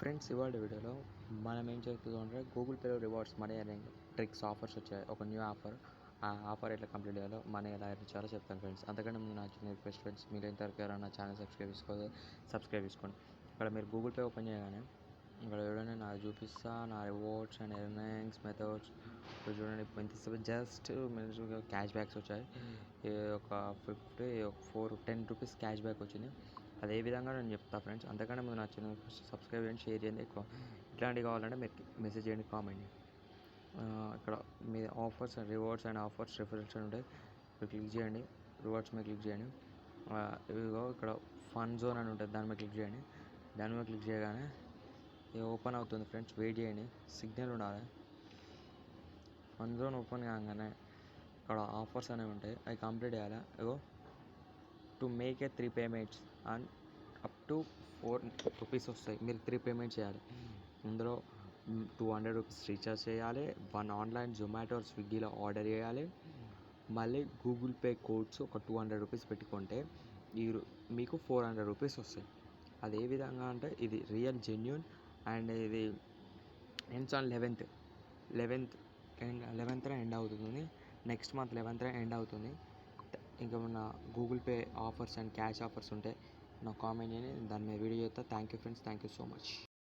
Friends, ఇవాళ వీడియోలో మనం ఏం చేస్తుందంటే గూగుల్ పేలో rewards money earning tricks offers వచ్చాయి. ఒక న్యూ ఆఫర్. ఆ ఆఫర్ ఎట్లా కంప్లీట్ చేయాలో, మనీ ఎలా ఎర్న్ చేయాలో చెప్తాను ఫ్రెండ్స్. అంతకంటే ముందు నా చిన్న రిక్వెస్ట్ ఫ్రెండ్స్, మీరు ఇంతవరకు ఎవరైనా నా ఛానల్ సబ్స్క్రైబ్ చేసుకోండి. ఇక్కడ మీరు గూగుల్ పే ఓపెన్ చేయగానే ఇక్కడ చూడండి, నాకు చూపిస్తా నా రివార్డ్స్ అండ్ ఎర్నింగ్స్ మెథడ్స్. ఇక్కడ చూడండి, ఎంత జస్ట్ మీరు క్యాష్ బ్యాక్స్ వచ్చాయి. ఒక 50 10 రూపీస్ క్యాష్ బ్యాక్ వచ్చింది. అదే విధంగా నేను చెప్తాను ఫ్రెండ్స్. అంతకంటే ముందు నా ఛానల్ సబ్స్క్రైబ్ చేయండి, షేర్ చేయండి. ఎక్కువ ఇట్లాంటివి కావాలంటే మీరు మెసేజ్ చేయండి, కామెంట్. ఇక్కడ మీ offers and rewards and offers reference అని ఉంటాయి. ఇక్కడ క్లిక్ చేయండి, రివార్డ్స్ మీద క్లిక్ చేయండి. ఇదిగో ఇక్కడ ఫన్ జోన్ అని ఉంటుంది, దాని మీద క్లిక్ చేయండి. దాని మీద క్లిక్ చేయగానే ఇది ఓపెన్ అవుతుంది ఫ్రెండ్స్. వెయిట్ చేయండి, సిగ్నల్ ఉండాలి. ఫన్ జోన్ ఓపెన్ కాగానే ఇక్కడ ఆఫర్స్ అనేవి ఉంటాయి, అవి కంప్లీట్ చేయాలి. Ego to make a 3 payments and up to 4 rupees వస్తాయి. మీరు 3 పేమెంట్స్ చేయాలి. ఇందులో 200 రూపీస్ రీఛార్జ్ చేయాలి, 1 ఆన్లైన్ జొమాటో స్విగ్గీలో ఆర్డర్ చేయాలి, మళ్ళీ గూగుల్ పే కోడ్స్ ఒక 200 రూపీస్ పెట్టుకుంటే మీకు 400 రూపీస్ వస్తాయి. అదే విధంగా అంటే ఇది రియల్ జెన్యూన్ అండ్ ఇది ఎండ్స్ ఆన్ 11th ఎండ్ అవుతుంది. నెక్స్ట్ మంత్ 11th ఎండ్ అవుతుంది. ఇంకా మన Google pay offers and cash offers ఉంటాయి. నాకు కామెంట్ చేయండి, దాని మీద వీడియో చేస్తా. Thank you friends, thank you so much.